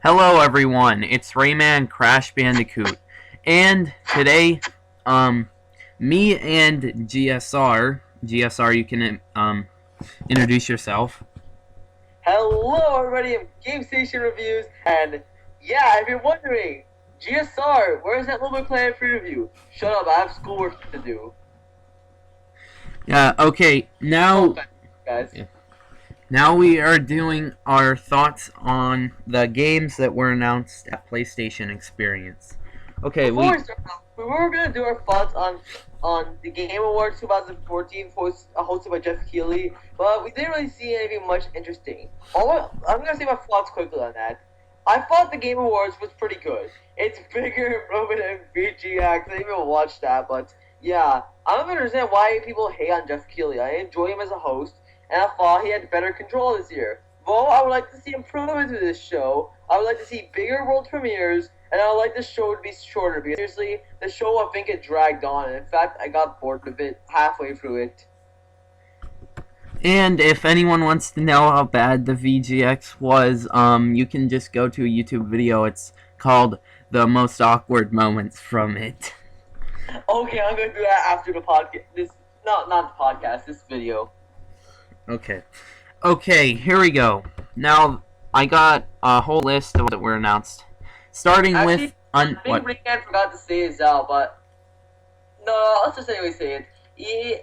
Hello everyone, it's Rayman Crash Bandicoot, and today, me and GSR, you can, introduce yourself. Hello, everybody of Game Station Reviews, and yeah, if you're wondering, GSR, where's that Little Big Planet free review? Shut up, I have schoolwork to do. Yeah, okay, Oh, guys. now we are doing our thoughts on the games that were announced at PlayStation Experience. Okay, Before we start off, we were gonna do our thoughts on the Game Awards 2014, hosted by Jeff Keighley, but we didn't really see anything much interesting. I'm gonna say my thoughts quickly on that. I thought the Game Awards was pretty good. It's bigger improvement than VGX. I didn't even watch that, but yeah, I don't understand why people hate on Jeff Keighley. I enjoy him as a host, and I thought he had better control this year. Though I would like to see improvements to this show, I would like to see bigger world premieres, and I would like the show to be shorter because seriously, the show I think it dragged on, and in fact, I got bored of it halfway through it. and if anyone wants to know how bad the VGX was, you can just go to a YouTube video. It's called The Most Awkward Moments from It. Okay, I'm gonna do that after the podcast. Not the podcast. This video. Okay, here we go. Now, I got a whole list of that were announced. Starting Actually, with... I think Rickman forgot to say it out, but no, let's just anyway say it. EA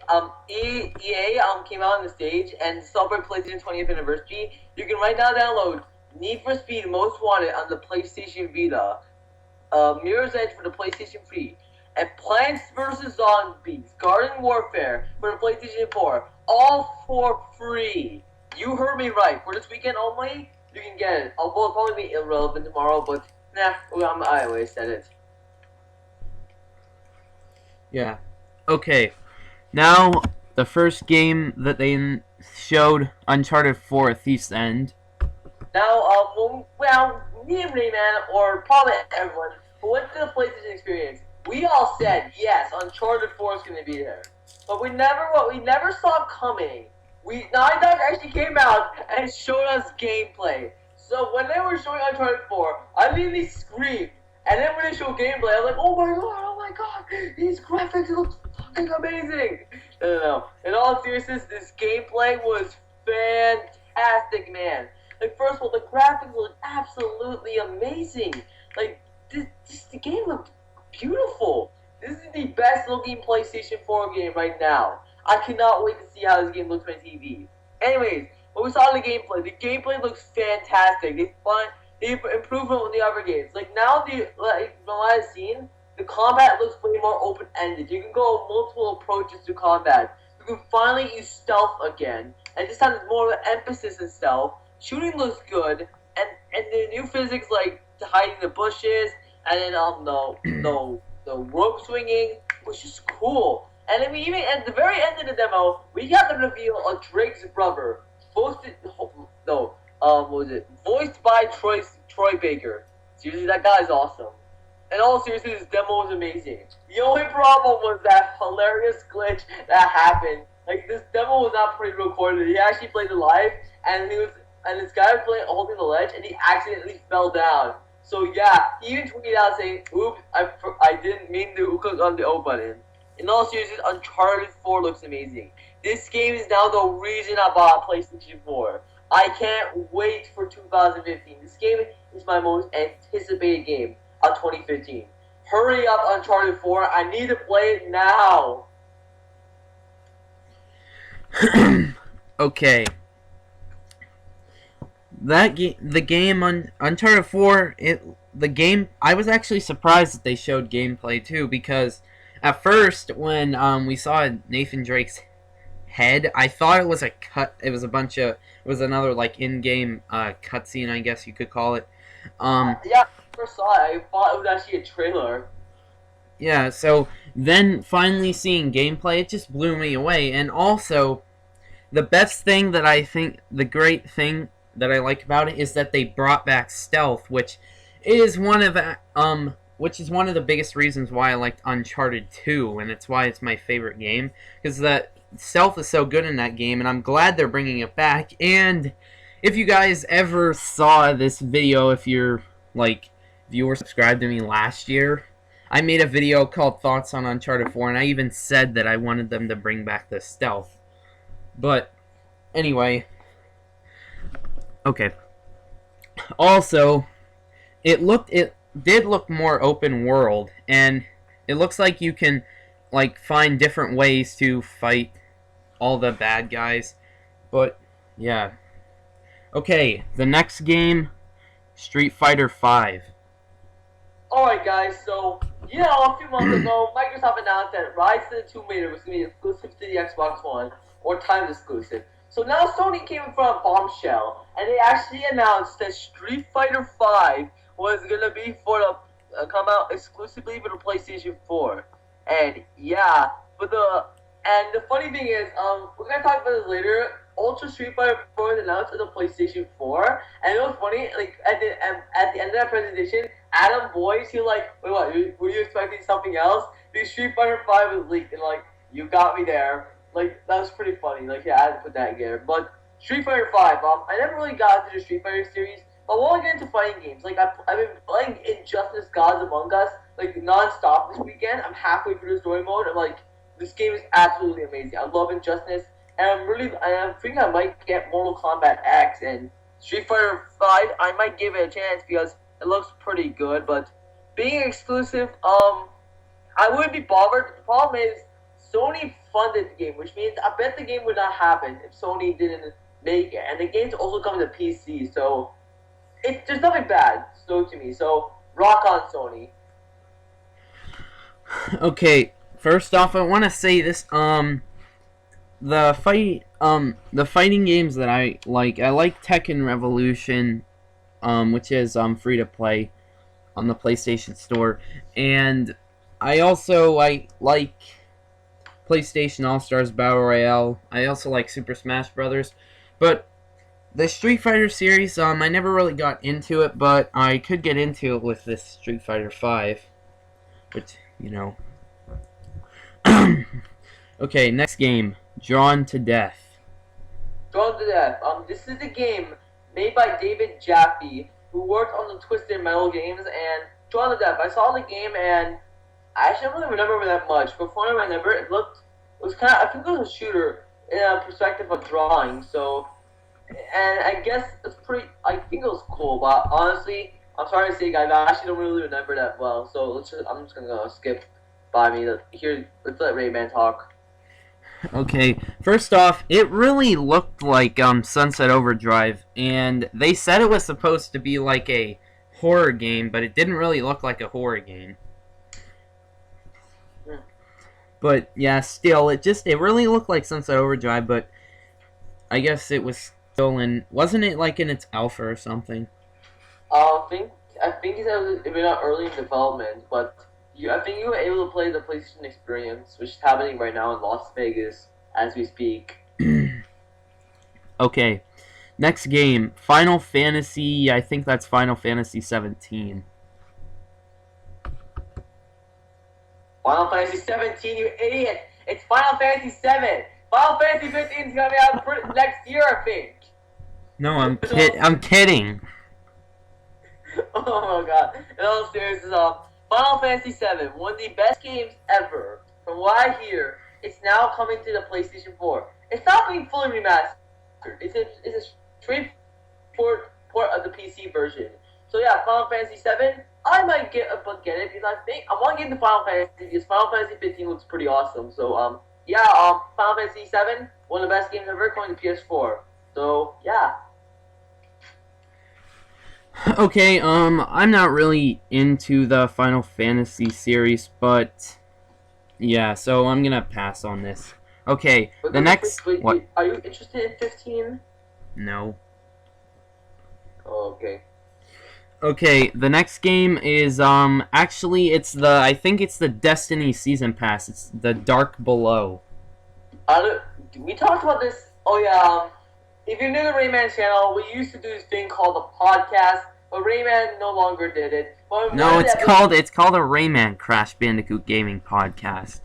came out on the stage and celebrate PlayStation 20th anniversary. You can right now download Need for Speed Most Wanted on the PlayStation Vita, Mirror's Edge for the PlayStation 3, and Plants vs. Zombies Garden Warfare for the PlayStation 4, all for free. You heard me right. For this weekend only, you can get it. Although it'll probably be irrelevant tomorrow, but nah, I always said it. Yeah. Okay. Now, the first game that they showed, Uncharted 4: Thief's End. Now, me and Rayman, or probably everyone who went to the PlayStation experience, we all said yes, Uncharted 4 is going to be there. But we never saw coming. Naughty Dog actually came out and showed us gameplay. So when they were showing Uncharted 4, I literally screamed. And then when they showed gameplay, I was like, oh my god, these graphics look fucking amazing. No. In all seriousness, this gameplay was fantastic, man. Like, first of all, the graphics look absolutely amazing. Like, the game looked beautiful. This is the best looking PlayStation 4 game right now. I cannot wait to see how this game looks on TV. Anyways, what we saw in the gameplay looks fantastic. They improved on the other games. Like now, from what I've seen, the combat looks way more open-ended. You can go multiple approaches to combat. You can finally use stealth again, and this time there's more of an emphasis in stealth. Shooting looks good, and the new physics like hiding the bushes, and then the rope swinging was just cool. And then we even at the very end of the demo, we got the reveal of Drake's brother, voiced by Troy Baker. Seriously, that guy's awesome. In all seriousness, this demo was amazing. The only problem was that hilarious glitch that happened. Like, this demo was not pre-recorded. He actually played it live, and this guy was holding the ledge, and he accidentally fell down. So yeah, he even tweeted out saying, "Oops, I didn't mean to click on the O button." In all seriousness, Uncharted 4 looks amazing. This game is now the reason I bought PlayStation 4. I can't wait for 2015. This game is my most anticipated game of 2015. Hurry up, Uncharted 4. I need to play it now. Okay. The game Uncharted 4, I was actually surprised that they showed gameplay too, because at first when we saw Nathan Drake's head, I thought it was a cut. It was another like in-game cutscene, I guess you could call it. Yeah, I first saw it. I thought it was actually a trailer. Yeah, so then finally seeing gameplay, it just blew me away. And also, the great thing that I like about it is that they brought back stealth, which is one of the biggest reasons why I liked Uncharted 2, and it's why it's my favorite game, because that stealth is so good in that game, and I'm glad they're bringing it back. And if you guys ever saw this video, if you're Like, if you were subscribed to me last year, I made a video called Thoughts on Uncharted 4, and I even said that I wanted them to bring back the stealth. But, anyway. Okay. Also, it did look more open world, and it looks like you can, like, find different ways to fight all the bad guys. But, yeah. Okay, the next game, Street Fighter 5. Alright guys, so, a few months ago, Microsoft announced that Rise of the Tomb Raider was going to be exclusive to the Xbox One, or timed exclusive. So now Sony came in from a bombshell, and they actually announced that Street Fighter 5 was going to be come out exclusively for the PlayStation 4. And yeah, and the funny thing is, we're going to talk about this later. Ultra Street Fighter 4 was announced on the PlayStation 4, and it was funny, like, at the end of that presentation, Adam Boyce, he was like, wait, what, were you expecting something else? Because Street Fighter 5 was leaked, and like, you got me there. Like, that was pretty funny, like, yeah, I had to put that in there. But Street Fighter 5, I never really got into the Street Fighter series, but I want to get into fighting games. Like, I've been playing Injustice Gods Among Us, like, non-stop this weekend. I'm halfway through the story mode, and like, this game is absolutely amazing. I love Injustice. And I'm thinking I might get Mortal Kombat X and Street Fighter 5. I might give it a chance because it looks pretty good. But being exclusive, I wouldn't be bothered. The problem is Sony funded the game, which means I bet the game would not happen if Sony didn't make it. And the game's also coming to PC, so there's nothing bad, to me. So rock on, Sony. Okay, first off, I want to say this. The fighting games that I like Tekken Revolution, which is free to play on the PlayStation Store, and I like PlayStation All-Stars Battle Royale. I also like Super Smash Brothers, but the Street Fighter series, I never really got into it, but I could get into it with this Street Fighter 5, which, you know. Okay, next game. Drawn to Death. Drawn to Death. This is a game made by David Jaffe, who worked on the Twisted Metal games, and Drawn to Death. I saw the game, and I actually don't really remember that much, but from what I remember, it was kind of, I think it was a shooter in a perspective of drawing, so, and I guess it's I think it was cool, but honestly, I'm sorry to say, guys, I actually don't really remember that well, so I'm just gonna skip by me. Let's let Rayman talk. Okay, first off, it really looked like Sunset Overdrive, and they said it was supposed to be like a horror game, but it didn't really look like a horror game. But yeah, still, it really looked like Sunset Overdrive, but I guess it was still wasn't it like in its alpha or something? I think it was not early in development, but I think you were able to play the PlayStation Experience, which is happening right now in Las Vegas as we speak. Okay, next game, Final Fantasy. I think that's Final Fantasy 17. Final Fantasy 17, you idiot! It's Final Fantasy 7. Final Fantasy 15 is gonna be out next year, I think. No, I'm kidding. Oh my god! In all seriousness, Final Fantasy 7, one of the best games ever. From what I hear, it's now coming to the PlayStation 4. It's not being fully remastered. It's a straight port of the PC version. So yeah, Final Fantasy 7, I might get it because I want to get into Final Fantasy because Final Fantasy 15 looks pretty awesome. So Final Fantasy 7, one of the best games ever, coming to PS4. So yeah. Okay, I'm not really into the Final Fantasy series, but yeah, so I'm gonna pass on this. Okay, the next... What? Are you interested in 15? No. Oh, okay. Okay, the next game is, actually, I think it's the Destiny Season Pass. It's the Dark Below. We talked about this, if you're new to Rayman's channel, we used to do this thing called a podcast, but Rayman no longer did it. No, it's called a Rayman Crash Bandicoot Gaming Podcast.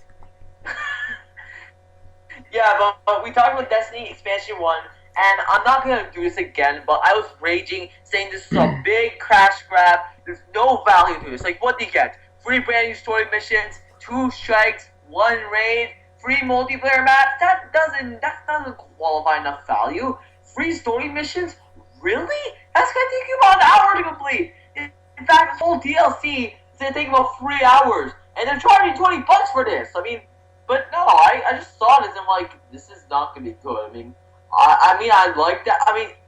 Yeah, but we talked about Destiny Expansion 1, and I'm not going to do this again, but I was raging, saying this is a big crash grab, There's no value to it. It's like, what do you get? Free brand new story missions, 2 strikes, 1 raid, free multiplayer maps. That doesn't qualify enough value. Free story missions? Really? That's gonna take you about an hour to complete. In fact, this whole DLC is gonna take about 3 hours, and they're charging $20 for this. I mean, but no, I just saw this and I'm like, this is not gonna be good. I like that.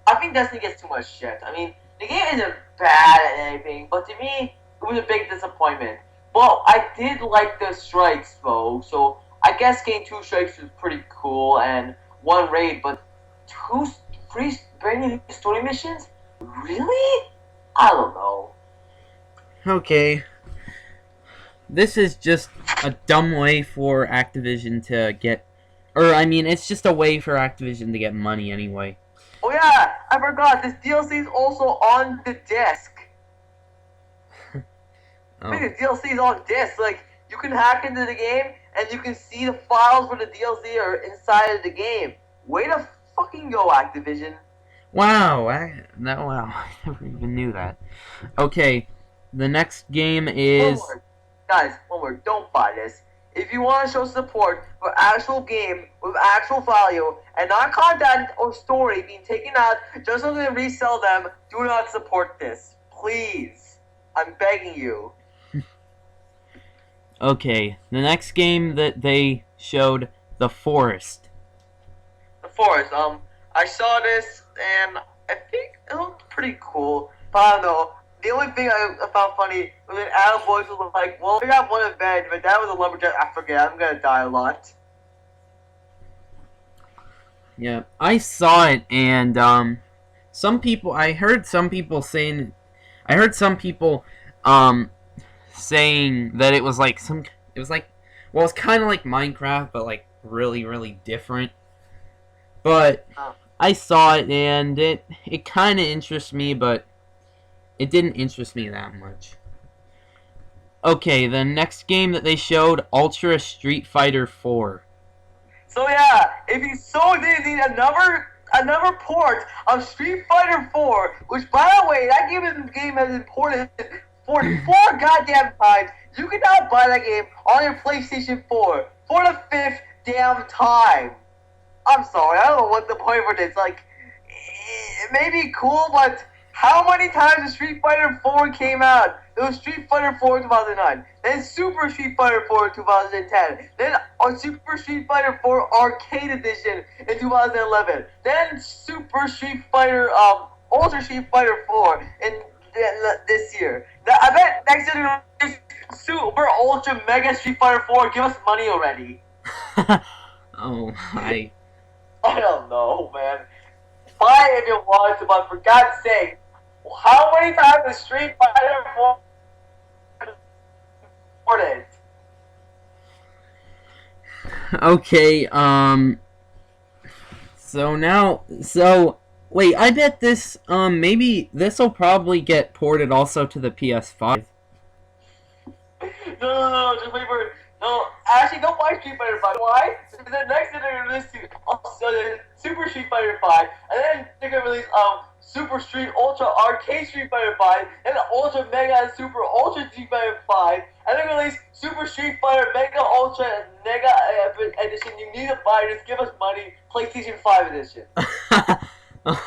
I think Destiny gets too much shit. The game isn't bad at anything, but to me, it was a big disappointment. But I did like the strikes though, so I guess getting 2 strikes was pretty cool and 1 raid, but 2 free brand new story missions? Really? I don't know. Okay. This is just a dumb way for Activision to get... it's just a way for Activision to get money anyway. Oh yeah, I forgot, this DLC is also on the disc. Oh. I think the DLC is on disc. Like, you can hack into the game, and you can see the files for the DLC are inside of the game. Way to fucking go, Activision. Wow, I never even knew that. Okay, the next game is... Guys, one word, don't buy this. If you want to show support for actual game with actual value and not content or story being taken out just so they can resell them, do not support this. Please. I'm begging you. Okay, the next game that they showed, The Forest. The Forest, I saw this and I think it looked pretty cool. But I don't know. The only thing I found funny was that Adam Boyce was like, well, we got one event, but that was a lumberjack. I forget, I'm gonna die a lot. Yeah, I saw it, and I heard some people saying that it was like it's kind of like Minecraft, but like really, really different. But I saw it, and it kind of interests me, but it didn't interest me that much. Okay, the next game that they showed, Ultra Street Fighter 4. So yeah, if you need another port of Street Fighter 4, which by the way, that game has imported for 4 goddamn times, you can now buy that game on your PlayStation 4 for the 5th damn time. I'm sorry, I don't know what the point for this. Like, it may be cool, but how many times did Street Fighter 4 came out? It was Street Fighter 4 in 2009, then Super Street Fighter 4 in 2010, then Super Street Fighter 4 Arcade Edition in 2011, then Super Street Fighter, Ultra Street Fighter 4 in this year. I bet next year they're going to Super Ultra Mega Street Fighter 4. Give us money already. Oh my. I don't know, man. Buy it if you want to, but for God's sake, how many times has Street Fighter 4 imported? Okay, wait, I bet this, maybe this will probably get ported also to the PS5. No, just wait for it. No, actually, don't buy Street Fighter 5. Why? Because then next year they're going to release Super Street Fighter 5, and then they're going to release Super Street Ultra Arcade Street Fighter 5, and Ultra Mega and Super Ultra Street Fighter 5, and they're going to release Super Street Fighter Mega Ultra and Mega Edition. You need to buy this. Give us money. PlayStation 5 Edition.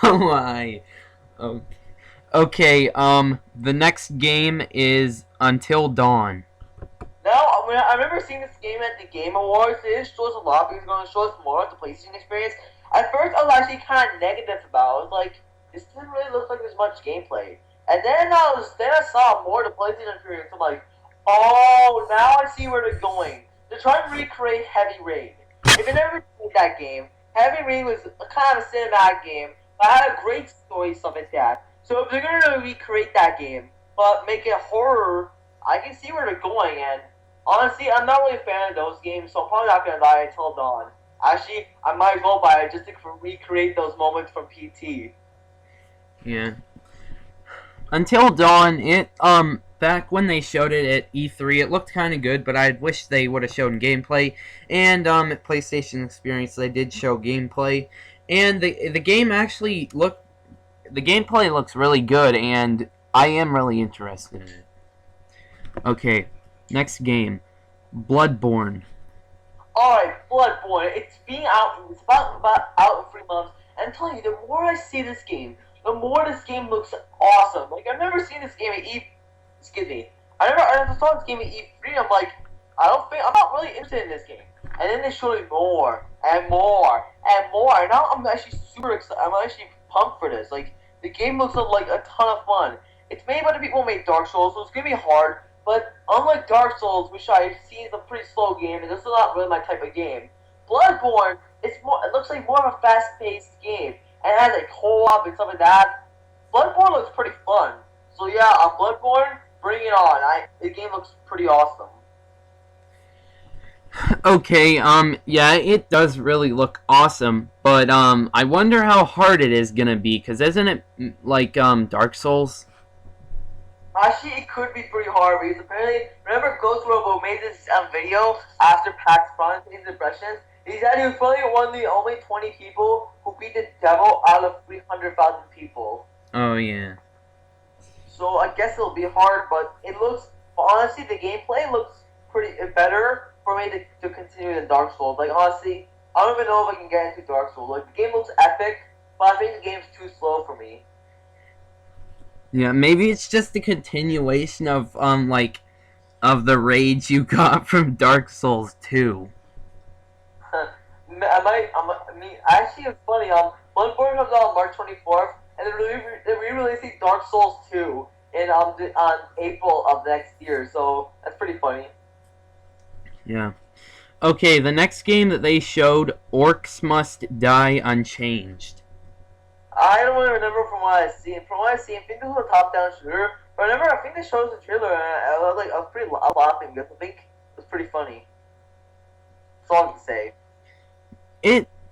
Oh my. Okay, the next game is Until Dawn. Now, I remember seeing this game at the Game Awards. It didn't show us a lot because it's going to show us more of the PlayStation experience. At first, I was actually kind of negative about it. I was like, this doesn't really look like there's much gameplay. And then I saw more of the PlayStation experience. I'm like, oh, now I see where they're going. They're trying to recreate Heavy Rain. If you never played that game, Heavy Rain was kind of a cinematic game, but had a great story, stuff like that. So if they're going to recreate that game, but make it horror, I can see where they're going, and honestly, I'm not really a fan of those games, so I'm probably not going to buy it Until Dawn. Actually, I might as well buy it just to recreate those moments from PT. Yeah. Until Dawn, back when they showed it at E3, it looked kind of good, but I wish they would have shown gameplay. And, at PlayStation Experience, they did show gameplay. And the game actually the gameplay looks really good, and I am really interested in it. Okay, next game, Bloodborne. Alright, Bloodborne. It's being out. It's about out in 3 months. And I'm telling you, the more I see this game, the more this game looks awesome. Like I've never seen this game at E. Excuse me. I saw this game at E3. I'm like, I'm not really interested in this game. And then they showed me more and more and more. And now I'm actually super excited. I'm actually pumped for this. Like the game looks like a ton of fun. It's made by the people who made Dark Souls, so it's gonna be hard. But unlike Dark Souls, which I've seen is a pretty slow game, and this is not really my type of game, Bloodborne, it looks like more of a fast-paced game, and it has a co-op and stuff like that. Bloodborne looks pretty fun. So yeah, Bloodborne, bring it on. The game looks pretty awesome. Okay, yeah, it does really look awesome, but I wonder how hard it is gonna be, cause isn't it like Dark Souls? Actually, it could be pretty hard because apparently, remember Ghost Robo made this video after PAX Prime his impressions? He said he was probably one of the only 20 people who beat the devil out of 300,000 people. Oh yeah. So I guess it'll be hard, but it looks, honestly, the gameplay looks pretty better for me to continue than Dark Souls. Like, honestly, I don't even know if I can get into Dark Souls. Like, the game looks epic, but I think the game's too slow for me. Yeah, maybe it's just a continuation of of the rage you got from Dark Souls 2. Actually, it's funny. Bloodborne comes out on March 24th, and they're re-releasing Dark Souls 2 on April of next year. So that's pretty funny. Yeah. Okay, the next game that they showed, Orcs Must Die Unchanged. I don't really remember from what I've seen. From what I've seen, I think this was a top-down shooter. But I think they showed us the trailer, and I was pretty laughing because I think it was pretty funny. That's all I can say.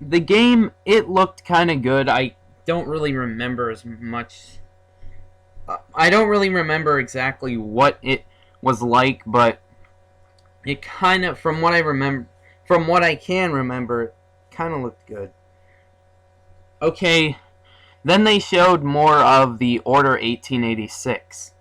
The game, it looked kind of good. I don't really remember as much. I don't really remember exactly what it was like, but it kind of, from what I can remember, it kind of looked good. Okay, then they showed more of the Order 1886.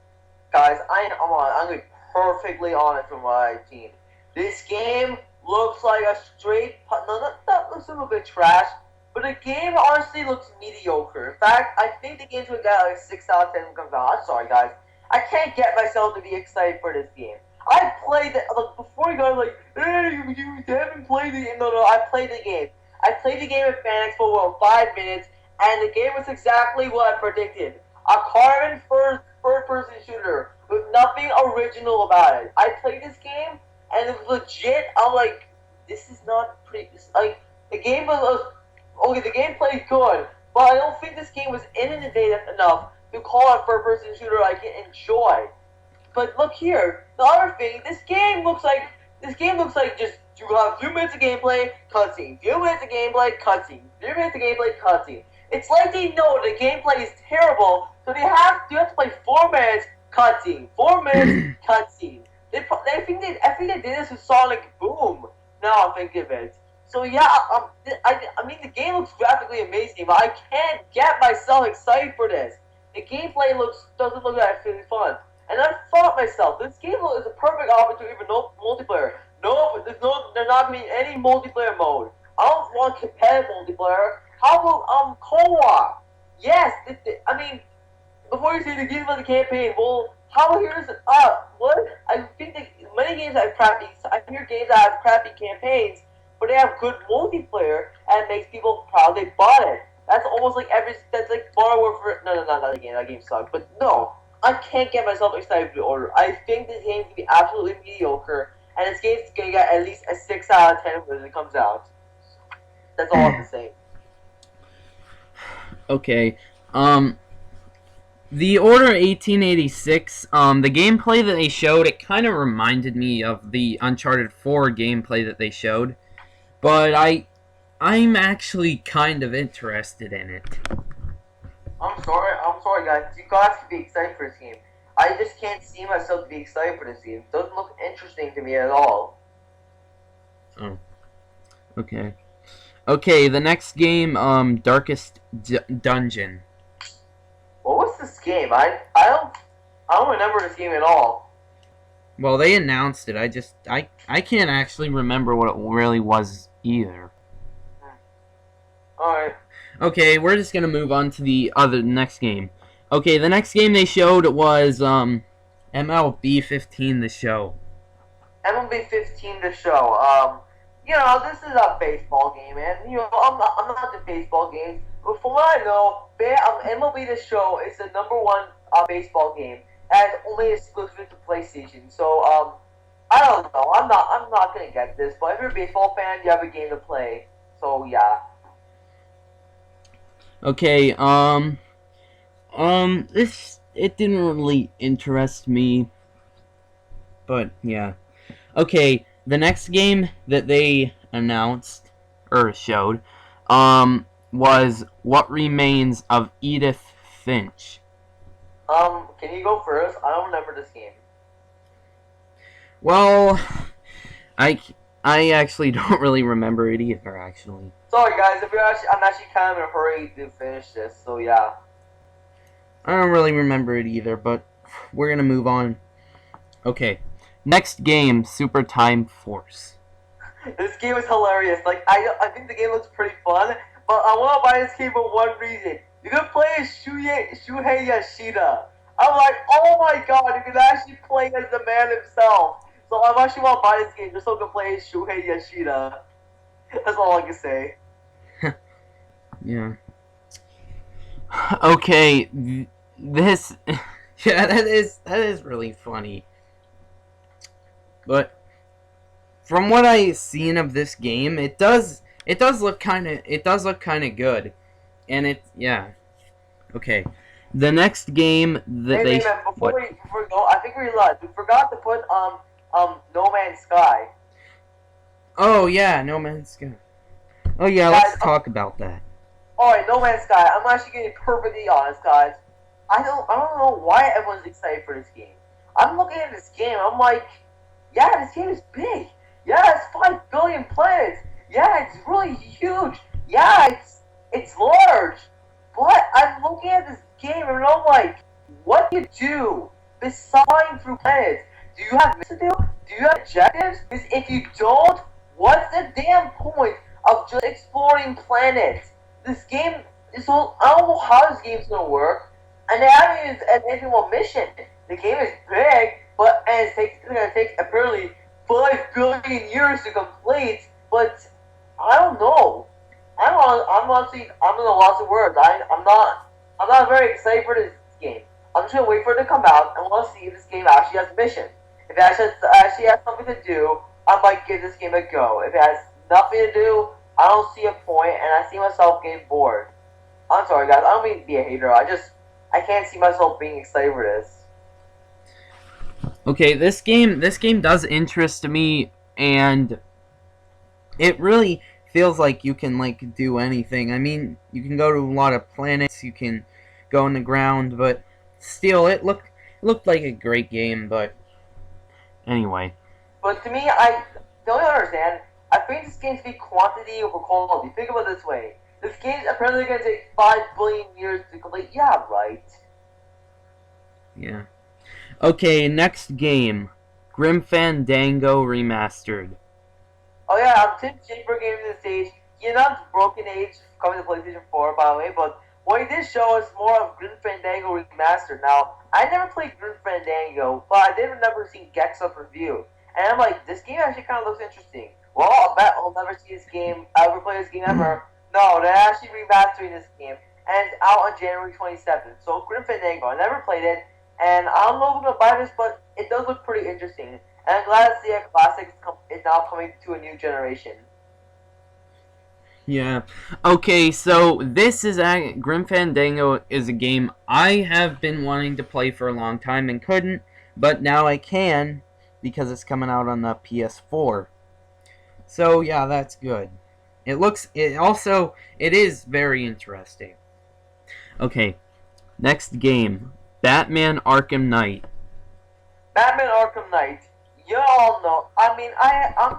Guys, I'm going to be perfectly honest with what I've seen. This game looks like a straight... No, that looks a little bit trash, but the game honestly looks mediocre. In fact, I think the game's going to get like a 6 out of 10 when it comes out. I'm sorry, guys. I can't get myself to be excited for this game. I played it... Like, before you guys like, hey, you haven't played the game. No, I played the game. I played the game at Fan Expo for 5 minutes, and the game was exactly what I predicted. A carbon third-person shooter with nothing original about it. I played this game, and it was legit. I'm like, this is not pretty. Like, the game was okay. The gameplay is good, but I don't think this game was innovative enough to call it a third-person shooter I can enjoy. But look here, the other thing. This game looks like just you have a few minutes of gameplay, cutscene. Few minutes of gameplay, cutscene. Few minutes of gameplay, cutscene. It's like they know the gameplay is terrible, so you have to play 4 minutes, cutscene. 4 minutes, cutscene. I think they did this with Sonic Boom. Now I'm thinking of it. So yeah, I mean the game looks graphically amazing, but I can't get myself excited for this. The gameplay doesn't look that really fun. And I thought myself, this game is a perfect opportunity for no multiplayer. There's not going to be any multiplayer mode. I don't want competitive multiplayer. How about co-op? Yes, I mean, before you say the game about the campaign, well, how about here's what? I think that many games have crappy. I hear games that have crappy campaigns, but they have good multiplayer and it makes people proud they bought it. That's almost like that's like Modern Warfare. No, not that game. That game sucked. But no, I can't get myself excited for the Order. I think this game's gonna be absolutely mediocre, and this game's gonna get at least a 6 out of 10 when it comes out. That's all I'm saying. Okay, the Order 1886, the gameplay that they showed, it kind of reminded me of the Uncharted 4 gameplay that they showed, but I'm actually kind of interested in it. I'm sorry guys, you guys can be excited for this game. I just can't see myself to be excited for this game. It doesn't look interesting to me at all. Oh, okay. Okay, the next game, Darkest Dungeon. What was this game? I don't don't remember this game at all. Well, they announced it. I can't actually remember what it really was either. Alright. Okay, we're just gonna move on to the next game. Okay, the next game they showed was MLB 15, the show. MLB 15 to show. This is a baseball game, and I'm not the baseball games, but from what I know, MLB the show is the number one baseball game, and only exclusive to PlayStation. So I don't know. I'm not gonna get this, but if you're a baseball fan, you have a game to play. So yeah. Okay, it didn't really interest me, but yeah. Okay, the next game that they announced or showed, was What Remains of Edith Finch. Can you go first? I don't remember this game. Well, I actually don't really remember it either. Actually, Sorry guys, I'm actually kind of in a hurry to finish this. So yeah. I don't really remember it either. But we're gonna move on. Okay, next game, Super Time Force. This game is hilarious. Like I think the game looks pretty fun, but I want to buy this game for one reason. You can play as Shuhei Yoshida. I'm like, oh my god, you can actually play as the man himself. So I actually want to buy this game just so I can play as Shuhei Yoshida. That's all I can say. Yeah. Okay, this yeah, that is really funny. But from what I've seen of this game, it does look kind of good, and yeah. Okay, the next game that Hey, man, before we go, I think we forgot to put No Man's Sky. Oh yeah, No Man's Sky. Oh yeah, Guys, let's talk about that. Alright, No Man's Sky. I'm actually getting perfectly honest, guys. I don't know why everyone's excited for this game. I'm looking at this game. I'm like, yeah, this game is big. Yeah, it's 5 billion planets. Yeah, it's really huge. Yeah, it's large. But I'm looking at this game and I'm like, what do you do besides flying through planets? Do you have missions to do? Do you have objectives? Because if you don't, what's the damn point of just exploring planets? This game is so, I don't know how this game's gonna work, and they haven't even anything one mission. The game is big, and it's gonna take apparently 5 billion years to complete. But I don't know. I'm honestly I'm in a loss of words. I'm not very excited for this game. I'm just gonna wait for it to come out and want to see if this game actually has a mission. If it actually has something to do, I might give this game a go. If it has nothing to do, I don't see a point, and I see myself getting bored. I'm sorry, guys. I don't mean to be a hater. I can't see myself being excited for this. Okay, this game does interest me, and it really feels like you can do anything. I mean, you can go to a lot of planets, you can go on the ground, but still, it looked like a great game. But anyway. But to me, I don't understand. I think this game to be quantity over quality. Think about it this way. This game is apparently going to take 5 billion years to complete. Yeah, right. Yeah. Okay, next game. Grim Fandango Remastered. Oh yeah, I'm Tim Chamber Game in the stage. He announced Broken Age coming to PlayStation 4, by the way, but what he did show us more of Grim Fandango Remastered. Now, I never played Grim Fandango, but I did never see Gex's review. And I'm like, this game actually kind of looks interesting. Well, I bet I'll never see this game, ever play this game ever. No, they're actually remastering this game, and it's out on January 27th. So, Grim Fandango, I never played it, and I don't know if I'm gonna buy this, but it does look pretty interesting. And I'm glad to see a classic is now coming to a new generation. Yeah. Okay, so this is Grim Fandango is a game I have been wanting to play for a long time and couldn't, but now I can because it's coming out on the PS4. So yeah, that's good. It is very interesting. Okay, next game, Batman Arkham Knight. Batman Arkham Knight. You all know. I mean, I'm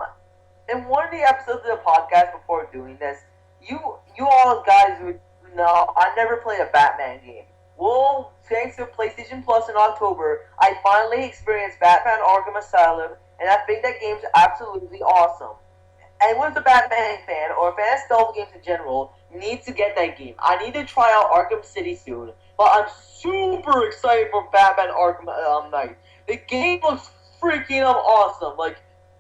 in one of the episodes of the podcast before doing this. You all guys would know I never played a Batman game. Well, thanks to PlayStation Plus in October, I finally experienced Batman Arkham Asylum, and I think that game's absolutely awesome. Anyone who's a Batman fan or a fan of stealth games in general needs to get that game. I need to try out Arkham City soon, but I'm super excited for Batman Arkham Knight. The game looks freaking awesome. Like,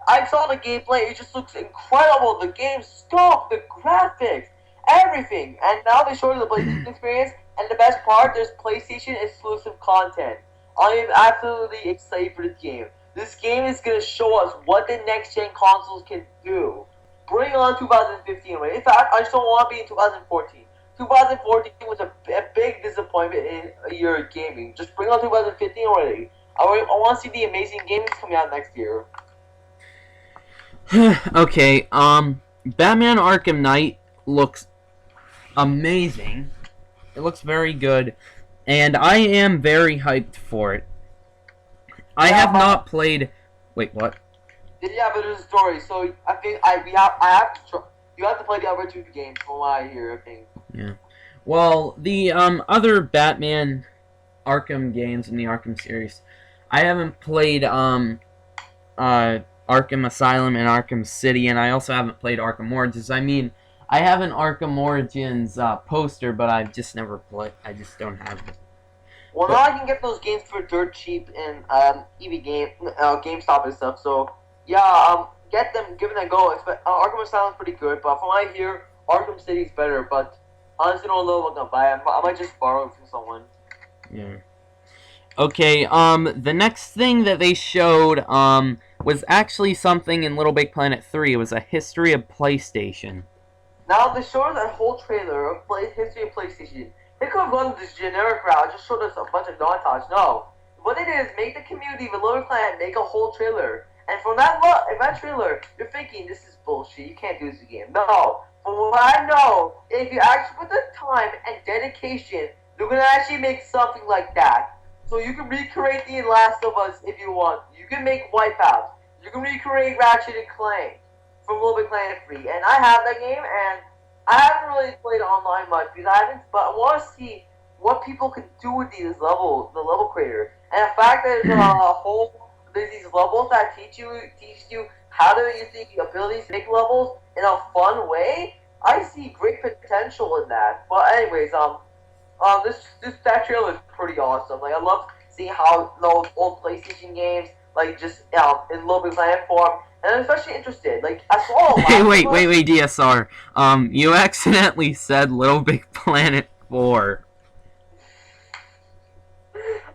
I saw the gameplay, it just looks incredible. The game scope, the graphics, everything. And now they showed the PlayStation experience, and the best part, there's PlayStation exclusive content. I am absolutely excited for this game. This game is going to show us what the next gen consoles can do. Bring on 2015, right? In fact, I just don't want to be in 2014. 2014 was a big disappointment in a year of gaming. Just bring on 2015 already. I want to see the amazing games coming out next year. Okay, Batman Arkham Knight looks amazing. It looks very good, and I am very hyped for it. I have not played. Wait, what? Yeah, but there's a story, so I think I have to. You have to play the other two games, from what I hear. I think. Yeah. Well, the other Batman Arkham games in the Arkham series, I haven't played Arkham Asylum and Arkham City, and I also haven't played Arkham Origins. I mean, I have an Arkham Origins poster, but I've just never played. I just don't have it. Well, now I can get those games for dirt cheap in GameStop and stuff. So yeah, get them, give them a go. Arkham Asylum is pretty good, but from what I hear, Arkham City is better. But honestly, don't know what I'm gonna buy. I might just borrow it from someone. Yeah. Okay. The next thing that they showed was actually something in Little Big Planet 3. It was a history of PlayStation. Now they showed us a whole trailer of history of PlayStation. They could have gone this generic route, just showed us a bunch of montage. No. What they did is make the community of Little Planet make a whole trailer. And from that trailer, you're thinking, this is bullshit, you can't do this again. No. From what I know, if you actually put the time and dedication, you're going to actually make something like that. So you can recreate The Last of Us if you want. You can make Wipeout. You can recreate Ratchet and Clank from Little Big Planet 3. And I have that game, and I haven't really played online much because but I want to see what people can do with the level creator, and the fact that there's these levels that teach you how to use the abilities to make levels in a fun way. I see great potential in that. But anyways, that trailer is pretty awesome. Like I love seeing how those old PlayStation games, like just in Little Big Planet form. And I'm especially interested. Like I saw a lot. Hey, wait, DSR. You accidentally said Little Big Planet 4.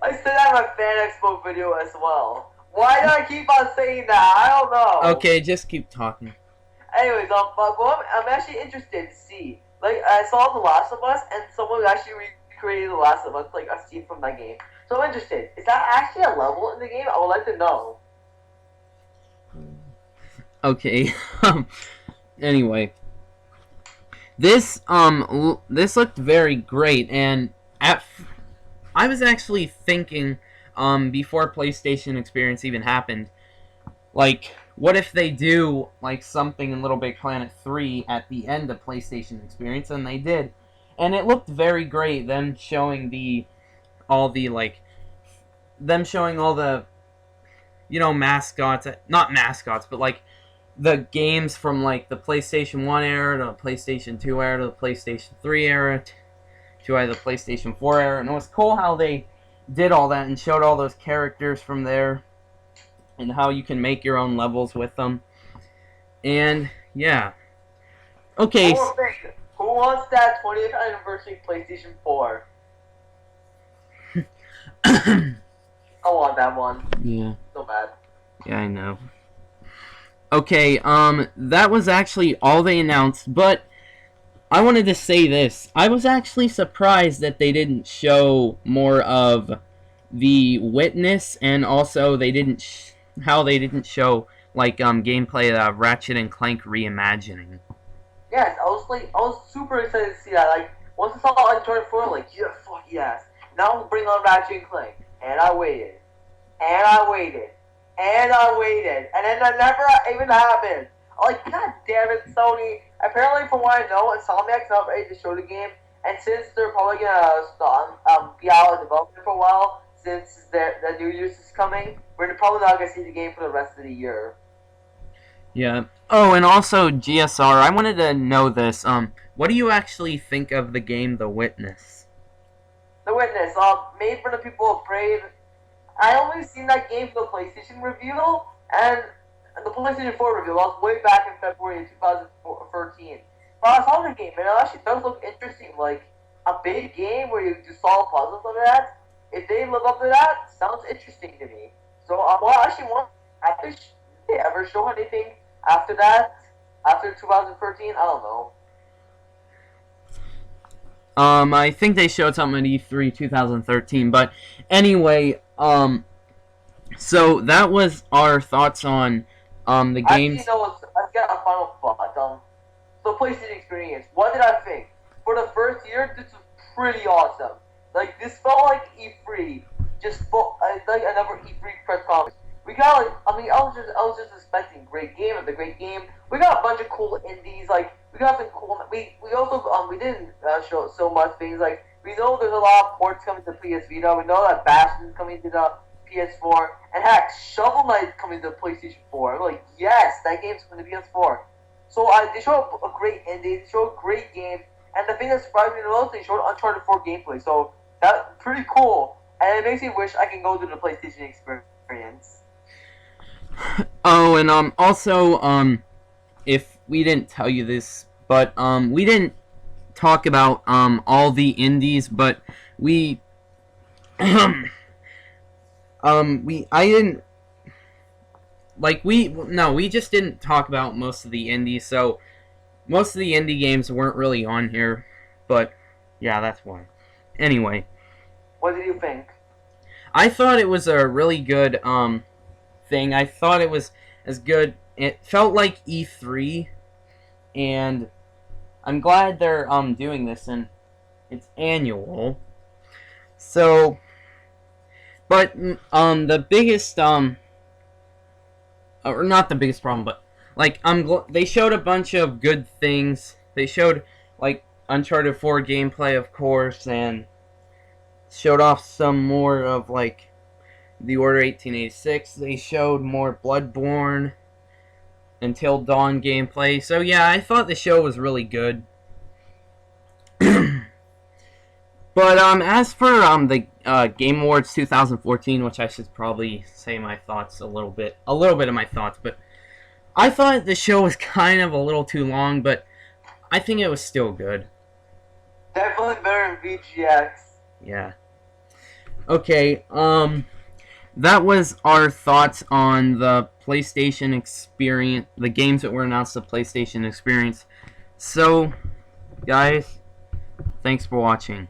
I said that in my Fan Expo video as well. Why do I keep on saying that? I don't know. Okay, just keep talking. Anyways, I'm actually interested to see. Like I saw The Last of Us, and someone actually recreated The Last of Us, like a scene from that game. So I'm interested. Is that actually a level in the game? I would like to know. Okay. Anyway, this looked very great, and I was actually thinking before PlayStation Experience even happened, like, what if they do like something in Little Big Planet 3 at the end of PlayStation Experience? And they did, and it looked very great. Them showing all the mascots, not mascots, but like the games from like the PlayStation 1 era to the PlayStation 2 era to the PlayStation 3 era to the PlayStation 4 era. And it was cool how they did all that and showed all those characters from there and how you can make your own levels with them. And yeah. Okay. Who wants that 20th anniversary PlayStation 4? I want that one. Yeah. So bad. Yeah, I know. Okay, that was actually all they announced, but I wanted to say this. I was actually surprised that they didn't show more of the Witness, and also they didn't show like gameplay of Ratchet and Clank Reimagining. Yes, I was super excited to see that. Like once I saw Uncharted 4, I'm like, yeah, fuck yes. Now we'll bring on Ratchet and Clank. And I waited. And I waited. And I waited. And then that never even happened. I'm like, god damn it, Sony. Apparently, from what I know, Insomniac's not ready to show the game. And since they're probably gonna be out of development for a while, since the New Year's is coming, we're probably not gonna see the game for the rest of the year. Yeah. Oh, and also GSR, I wanted to know this. What do you actually think of the game The Witness? The Witness, made for the people afraid. I only seen that game for the PlayStation reveal and the PlayStation 4 reveal. That was way back in February of 2013. But I saw the game and it actually does look interesting. Like a big game where you do solve puzzles and that. If they live up to that, sounds interesting to me. So I actually want. Did they ever show anything after that? After 2013, I don't know. I think they showed something at E3 2013, but anyway, so that was our thoughts on the games. Actually, no, let's get a final thought. The PlayStation experience. What did I think? For the first year, this was pretty awesome. Like this felt like E3, just like another E3 press conference. We got like, I was just expecting great game after great game. We got a bunch of cool indies. Like we got some cool. We also we didn't show so much things. Like we know there's a lot of ports coming to PS Vita. We know that Bastion is coming to the PS4, and heck, Shovel Knight is coming to the PlayStation 4. I'm like, yes, that game's coming to PS4. So they showed a great indie. They showed a great game, and the thing that surprised me the most, they showed Uncharted 4 gameplay. So that's pretty cool, and it makes me wish I can go to the PlayStation experience. Oh, and also if we didn't tell you this, but we didn't talk about all the indies, but we I didn't we just didn't talk about most of the indies, so most of the indie games weren't really on here, but yeah, that's why. Anyway, what did you think? I thought it was a really good thing. I thought it was as good. It felt like E3, and I'm glad they're doing this, and it's annual. So, but the biggest or not the biggest problem, but like they showed a bunch of good things. They showed like Uncharted 4 gameplay, of course, and showed off some more of like The Order 1886. They showed more Bloodborne, Until Dawn gameplay. So yeah, I thought the show was really good. But as for the Game Awards 2014, which I should probably say my thoughts a little bit of my thoughts, but I thought the show was kind of a little too long, but I think it was still good. Definitely better than VGX. Yeah. Okay, that was our thoughts on the PlayStation experience, the games that were announced at PlayStation experience. So, guys, thanks for watching.